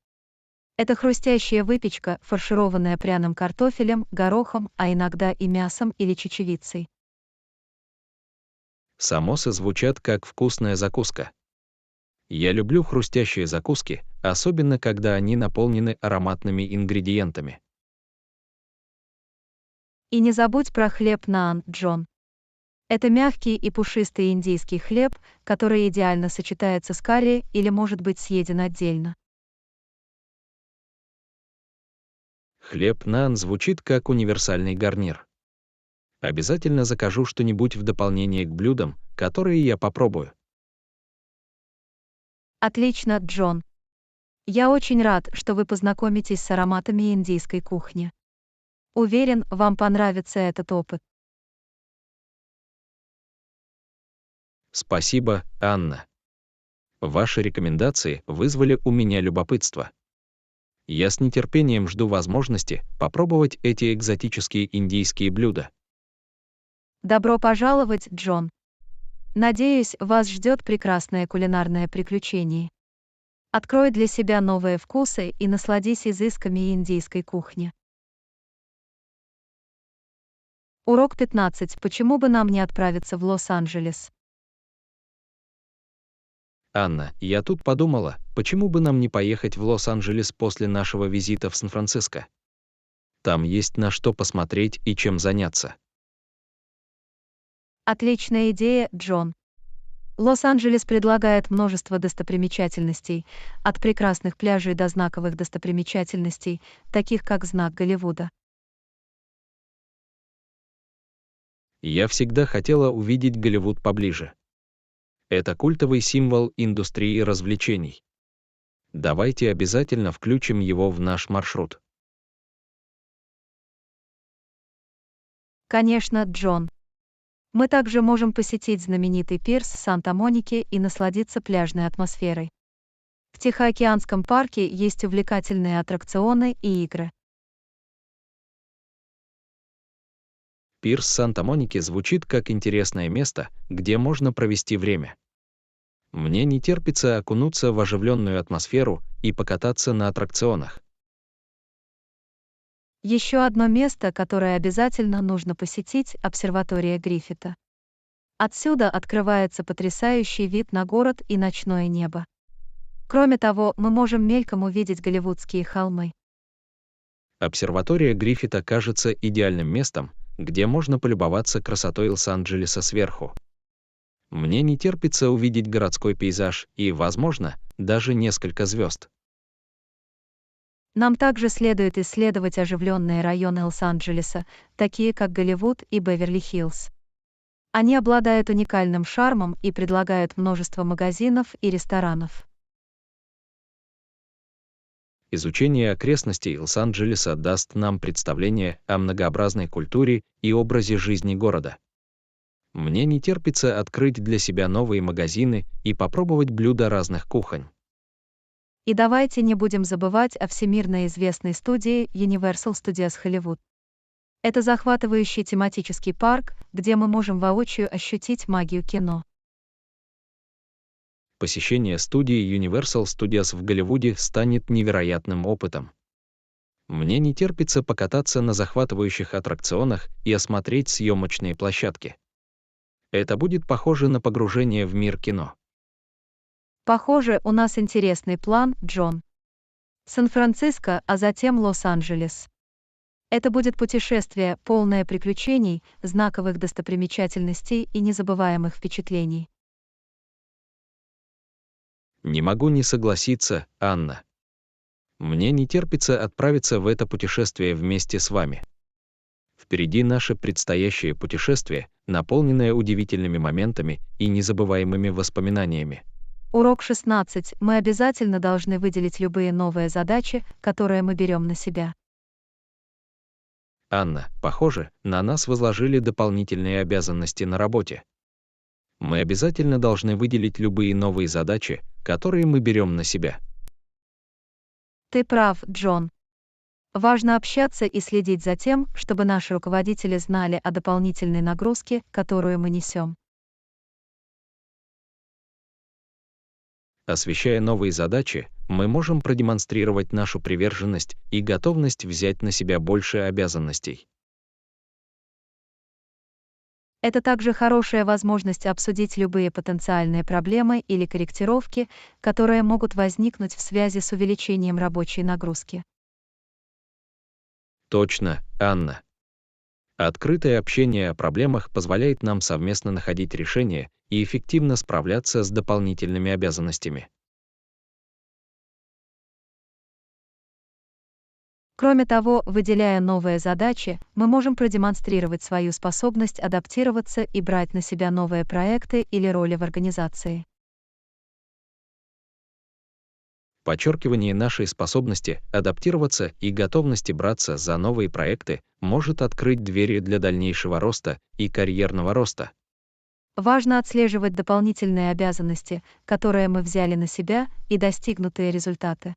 Это хрустящая выпечка, фаршированная пряным картофелем, горохом, а иногда и мясом или чечевицей. Самосы звучат как вкусная закуска. Я люблю хрустящие закуски, особенно когда они наполнены ароматными ингредиентами. И не забудь про хлеб наан, Джон. Это мягкий и пушистый индийский хлеб, который идеально сочетается с карри или может быть съеден отдельно. Хлеб наан звучит как универсальный гарнир. Обязательно закажу что-нибудь в дополнение к блюдам, которые я попробую. Отлично, Джон. Я очень рад, что вы познакомитесь с ароматами индийской кухни. Уверен, вам понравится этот опыт. Спасибо, Анна. Ваши рекомендации вызвали у меня любопытство. Я с нетерпением жду возможности попробовать эти экзотические индийские блюда. Добро пожаловать, Джон. Надеюсь, вас ждет прекрасное кулинарное приключение. Открой для себя новые вкусы и насладись изысками индийской кухни. Урок 15. Почему бы нам не отправиться в Лос-Анджелес? Анна, я тут подумала, почему бы нам не поехать в Лос-Анджелес после нашего визита в Сан-Франциско? Там есть на что посмотреть и чем заняться. Отличная идея, Джон. Лос-Анджелес предлагает множество достопримечательностей, от прекрасных пляжей до знаковых достопримечательностей, таких как знак Голливуда. Я всегда хотела увидеть Голливуд поближе. Это культовый символ индустрии развлечений. Давайте обязательно включим его в наш маршрут. Конечно, Джон. Мы также можем посетить знаменитый пирс Санта-Моники и насладиться пляжной атмосферой. В Тихоокеанском парке есть увлекательные аттракционы и игры. Пирс Санта-Моники звучит как интересное место, где можно провести время. Мне не терпится окунуться в оживленную атмосферу и покататься на аттракционах. Еще одно место, которое обязательно нужно посетить — обсерватория Гриффита. Отсюда открывается потрясающий вид на город и ночное небо. Кроме того, мы можем мельком увидеть голливудские холмы. Обсерватория Гриффита кажется идеальным местом, где можно полюбоваться красотой Лос-Анджелеса сверху. Мне не терпится увидеть городской пейзаж и, возможно, даже несколько звезд. Нам также следует исследовать оживленные районы Лос-Анджелеса, такие как Голливуд и Беверли-Хиллз. Они обладают уникальным шармом и предлагают множество магазинов и ресторанов. Изучение окрестностей Лос-Анджелеса даст нам представление о многообразной культуре и образе жизни города. Мне не терпится открыть для себя новые магазины и попробовать блюда разных кухонь. И давайте не будем забывать о всемирно известной студии Universal Studios Hollywood. Это захватывающий тематический парк, где мы можем воочию ощутить магию кино. Посещение студии Universal Studios в Голливуде станет невероятным опытом. Мне не терпится покататься на захватывающих аттракционах и осмотреть съемочные площадки. Это будет похоже на погружение в мир кино. Похоже, у нас интересный план, Джон. Сан-Франциско, а затем Лос-Анджелес. Это будет путешествие, полное приключений, знаковых достопримечательностей и незабываемых впечатлений. Не могу не согласиться, Анна. Мне не терпится отправиться в это путешествие вместе с вами. Впереди наше предстоящее путешествие, наполненное удивительными моментами и незабываемыми воспоминаниями. Урок 16. Мы обязательно должны выделить любые новые задачи, которые мы берем на себя. Анна, похоже, на нас возложили дополнительные обязанности на работе. Мы обязательно должны выделить любые новые задачи, которые мы берем на себя. Ты прав, Джон. Важно общаться и следить за тем, чтобы наши руководители знали о дополнительной нагрузке, которую мы несем. Освещая новые задачи, мы можем продемонстрировать нашу приверженность и готовность взять на себя больше обязанностей. Это также хорошая возможность обсудить любые потенциальные проблемы или корректировки, которые могут возникнуть в связи с увеличением рабочей нагрузки. Точно, Анна. Открытое общение о проблемах позволяет нам совместно находить решения и эффективно справляться с дополнительными обязанностями. Кроме того, выделяя новые задачи, мы можем продемонстрировать свою способность адаптироваться и брать на себя новые проекты или роли в организации. Подчеркивание нашей способности адаптироваться и готовности браться за новые проекты может открыть двери для дальнейшего роста и карьерного роста. Важно отслеживать дополнительные обязанности, которые мы взяли на себя, и достигнутые результаты.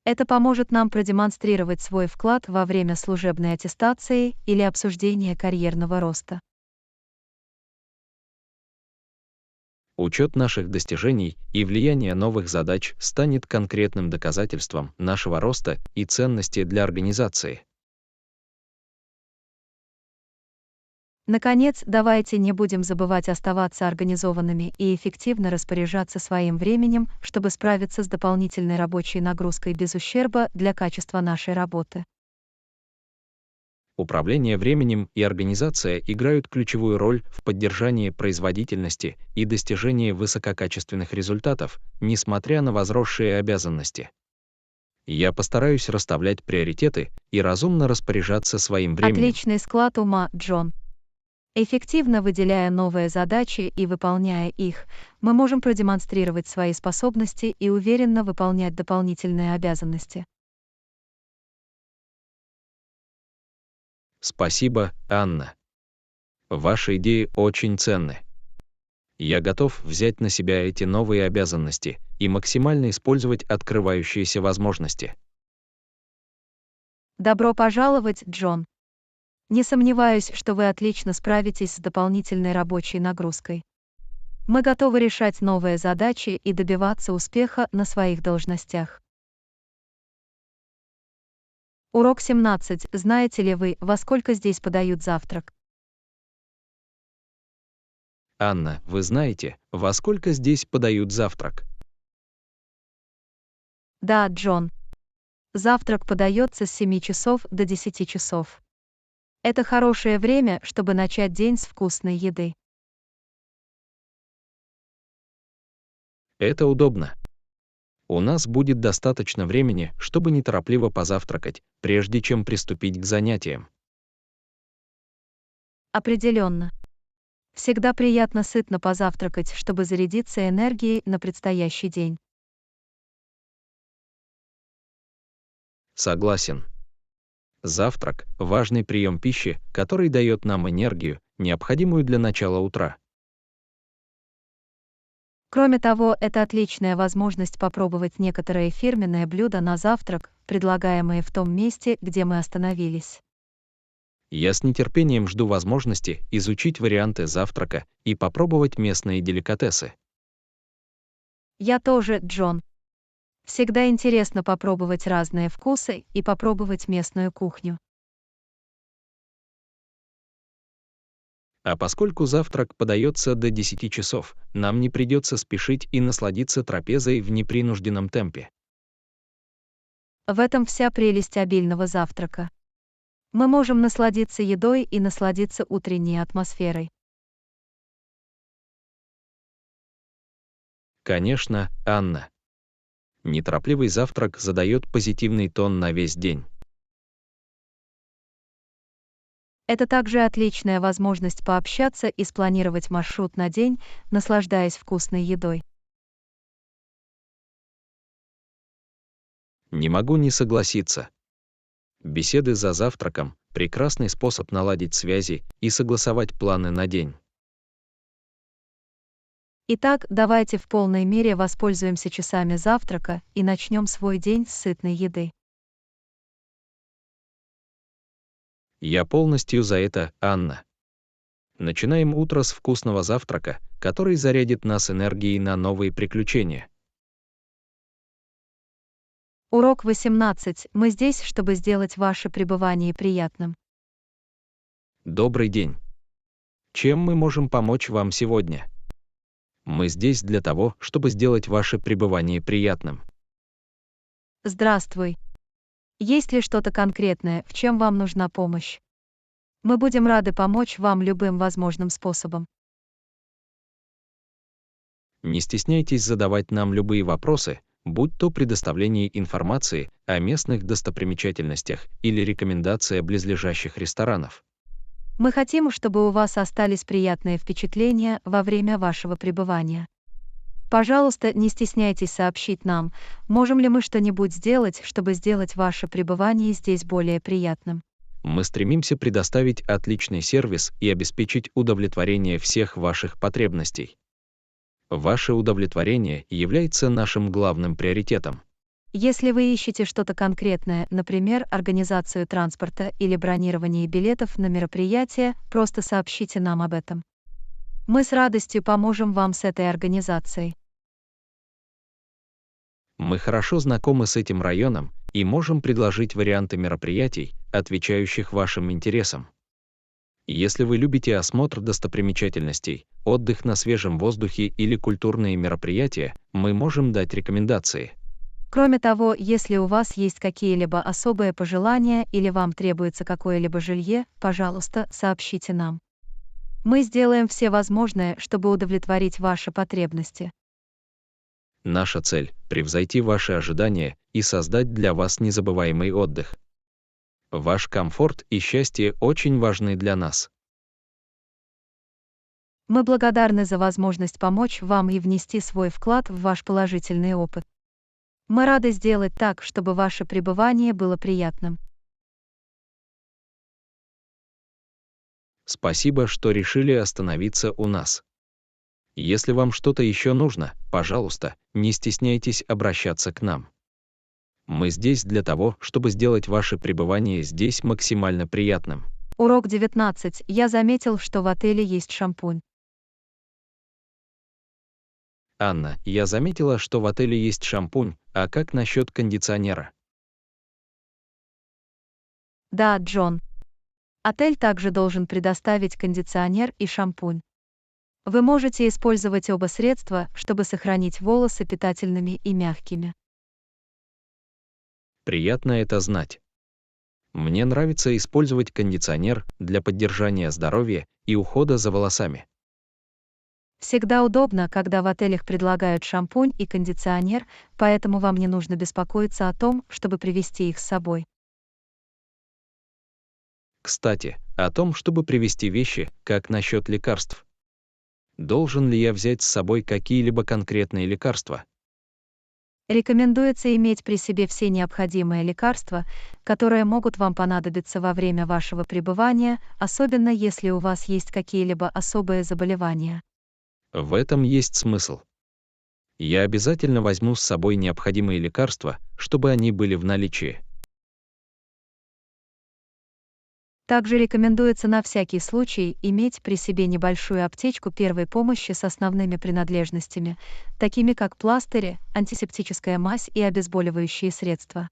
Это поможет нам продемонстрировать свой вклад во время служебной аттестации или обсуждения карьерного роста. Учет наших достижений и влияние новых задач станет конкретным доказательством нашего роста и ценности для организации. Наконец, давайте не будем забывать оставаться организованными и эффективно распоряжаться своим временем, чтобы справиться с дополнительной рабочей нагрузкой без ущерба для качества нашей работы. Управление временем и организация играют ключевую роль в поддержании производительности и достижении высококачественных результатов, несмотря на возросшие обязанности. Я постараюсь расставлять приоритеты и разумно распоряжаться своим временем. Отличный склад ума, Джон. Эффективно выделяя новые задачи и выполняя их, мы можем продемонстрировать свои способности и уверенно выполнять дополнительные обязанности. Спасибо, Анна. Ваши идеи очень ценны. Я готов взять на себя эти новые обязанности и максимально использовать открывающиеся возможности. Добро пожаловать, Джон. Не сомневаюсь, что вы отлично справитесь с дополнительной рабочей нагрузкой. Мы готовы решать новые задачи и добиваться успеха на своих должностях. Урок 17. Знаете ли вы, во сколько здесь подают завтрак? Анна, вы знаете, во сколько здесь подают завтрак? Да, Джон. Завтрак подается с 7 часов до 10 часов. Это хорошее время, чтобы начать день с вкусной еды. Это удобно. У нас будет достаточно времени, чтобы неторопливо позавтракать, прежде чем приступить к занятиям. Определенно. Всегда приятно сытно позавтракать, чтобы зарядиться энергией на предстоящий день. Согласен. Завтрак – важный прием пищи, который дает нам энергию, необходимую для начала утра. Кроме того, это отличная возможность попробовать некоторые фирменные блюда на завтрак, предлагаемые в том месте, где мы остановились. Я с нетерпением жду возможности изучить варианты завтрака и попробовать местные деликатесы. Я тоже, Джон. Всегда интересно попробовать разные вкусы и попробовать местную кухню. А поскольку завтрак подается до 10 часов, нам не придется спешить и насладиться трапезой в непринужденном темпе. В этом вся прелесть обильного завтрака. Мы можем насладиться едой и насладиться утренней атмосферой. Конечно, Анна. Неторопливый завтрак задает позитивный тон на весь день. Это также отличная возможность пообщаться и спланировать маршрут на день, наслаждаясь вкусной едой. Не могу не согласиться. Беседы за завтраком – прекрасный способ наладить связи и согласовать планы на день. Итак, давайте в полной мере воспользуемся часами завтрака и начнем свой день с сытной еды. Я полностью за это, Анна. Начинаем утро с вкусного завтрака, который зарядит нас энергией на новые приключения. Урок 18. Мы здесь, чтобы сделать ваше пребывание приятным. Добрый день. Чем мы можем помочь вам сегодня? Мы здесь для того, чтобы сделать ваше пребывание приятным. Здравствуй. Есть ли что-то конкретное, в чем вам нужна помощь? Мы будем рады помочь вам любым возможным способом. Не стесняйтесь задавать нам любые вопросы, будь то предоставление информации о местных достопримечательностях или рекомендация близлежащих ресторанов. Мы хотим, чтобы у вас остались приятные впечатления во время вашего пребывания. Пожалуйста, не стесняйтесь сообщить нам, можем ли мы что-нибудь сделать, чтобы сделать ваше пребывание здесь более приятным. Мы стремимся предоставить отличный сервис и обеспечить удовлетворение всех ваших потребностей. Ваше удовлетворение является нашим главным приоритетом. Если вы ищете что-то конкретное, например, организацию транспорта или бронирование билетов на мероприятие, просто сообщите нам об этом. Мы с радостью поможем вам с этой организацией. Мы хорошо знакомы с этим районом и можем предложить варианты мероприятий, отвечающих вашим интересам. Если вы любите осмотр достопримечательностей, отдых на свежем воздухе или культурные мероприятия, мы можем дать рекомендации. Кроме того, если у вас есть какие-либо особые пожелания или вам требуется какое-либо жилье, пожалуйста, сообщите нам. Мы сделаем все возможное, чтобы удовлетворить ваши потребности. Наша цель – превзойти ваши ожидания и создать для вас незабываемый отдых. Ваш комфорт и счастье очень важны для нас. Мы благодарны за возможность помочь вам и внести свой вклад в ваш положительный опыт. Мы рады сделать так, чтобы ваше пребывание было приятным. Спасибо, что решили остановиться у нас. Если вам что-то еще нужно, пожалуйста, не стесняйтесь обращаться к нам. Мы здесь для того, чтобы сделать ваше пребывание здесь максимально приятным. Урок 19. Я заметил, что в отеле есть шампунь. Анна, я заметила, что в отеле есть шампунь, а как насчет кондиционера? Да, Джон. Отель также должен предоставить кондиционер и шампунь. Вы можете использовать оба средства, чтобы сохранить волосы питательными и мягкими. Приятно это знать. Мне нравится использовать кондиционер для поддержания здоровья и ухода за волосами. Всегда удобно, когда в отелях предлагают шампунь и кондиционер, поэтому вам не нужно беспокоиться о том, чтобы привезти их с собой. Кстати, о том, чтобы привезти вещи, как насчет лекарств. Должен ли я взять с собой какие-либо конкретные лекарства? Рекомендуется иметь при себе все необходимые лекарства, которые могут вам понадобиться во время вашего пребывания, особенно если у вас есть какие-либо особые заболевания. В этом есть смысл. Я обязательно возьму с собой необходимые лекарства, чтобы они были в наличии. Также рекомендуется на всякий случай иметь при себе небольшую аптечку первой помощи с основными принадлежностями, такими как пластыри, антисептическая мазь и обезболивающие средства.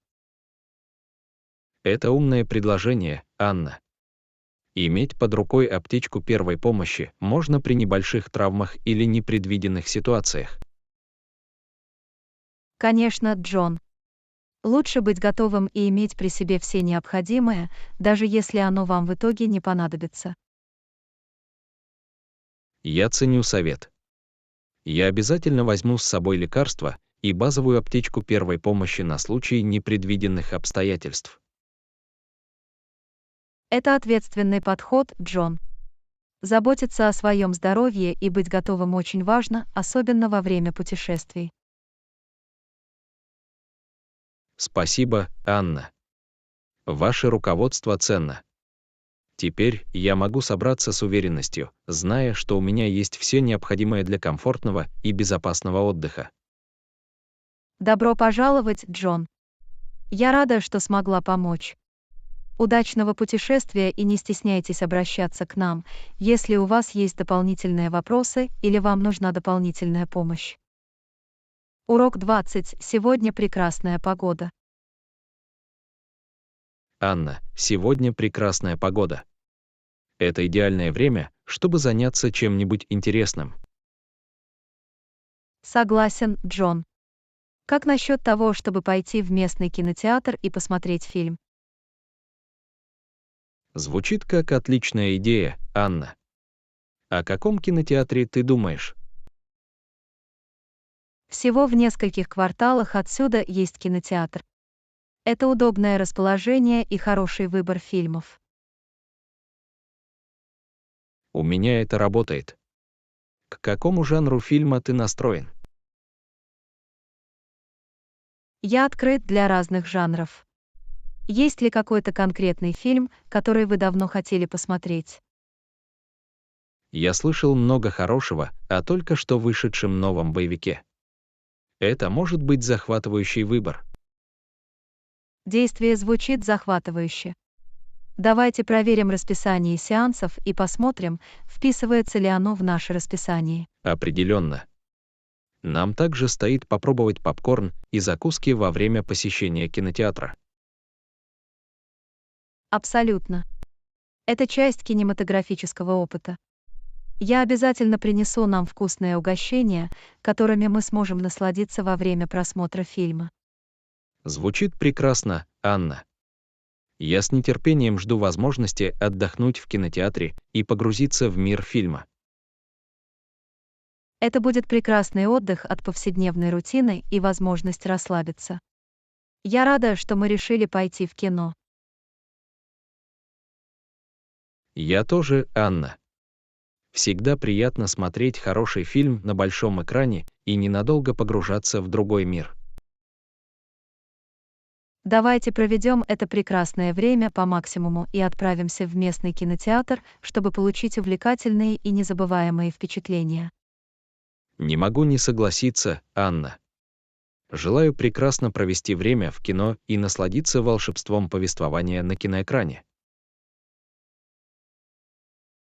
Это умное предложение, Анна. Иметь под рукой аптечку первой помощи можно при небольших травмах или непредвиденных ситуациях. Конечно, Джон. Лучше быть готовым и иметь при себе все необходимое, даже если оно вам в итоге не понадобится. Я ценю совет. Я обязательно возьму с собой лекарства и базовую аптечку первой помощи на случай непредвиденных обстоятельств. Это ответственный подход, Джон. Заботиться о своем здоровье и быть готовым очень важно, особенно во время путешествий. Спасибо, Анна. Ваше руководство ценно. Теперь я могу собраться с уверенностью, зная, что у меня есть все необходимое для комфортного и безопасного отдыха. Добро пожаловать, Джон. Я рада, что смогла помочь. Удачного путешествия и не стесняйтесь обращаться к нам, если у вас есть дополнительные вопросы или вам нужна дополнительная помощь. Урок 20. Сегодня прекрасная погода. Анна, сегодня прекрасная погода. Это идеальное время, чтобы заняться чем-нибудь интересным. Согласен, Джон. Как насчет того, чтобы пойти в местный кинотеатр и посмотреть фильм? Звучит как отличная идея, Анна. О каком кинотеатре ты думаешь? Всего в нескольких кварталах отсюда есть кинотеатр. Это удобное расположение и хороший выбор фильмов. У меня это работает. К какому жанру фильма ты настроен? Я открыт для разных жанров. Есть ли какой-то конкретный фильм, который вы давно хотели посмотреть? Я слышал много хорошего о только что вышедшем новом боевике. Это может быть захватывающий выбор. Действие звучит захватывающе. Давайте проверим расписание сеансов и посмотрим, вписывается ли оно в наше расписание. Определенно. Нам также стоит попробовать попкорн и закуски во время посещения кинотеатра. Абсолютно. Это часть кинематографического опыта. Я обязательно принесу нам вкусные угощения, которыми мы сможем насладиться во время просмотра фильма. Звучит прекрасно, Анна. Я с нетерпением жду возможности отдохнуть в кинотеатре и погрузиться в мир фильма. Это будет прекрасный отдых от повседневной рутины и возможность расслабиться. Я рада, что мы решили пойти в кино. Я тоже, Анна. Всегда приятно смотреть хороший фильм на большом экране и ненадолго погружаться в другой мир. Давайте проведем это прекрасное время по максимуму и отправимся в местный кинотеатр, чтобы получить увлекательные и незабываемые впечатления. Не могу не согласиться, Анна. Желаю прекрасно провести время в кино и насладиться волшебством повествования на киноэкране.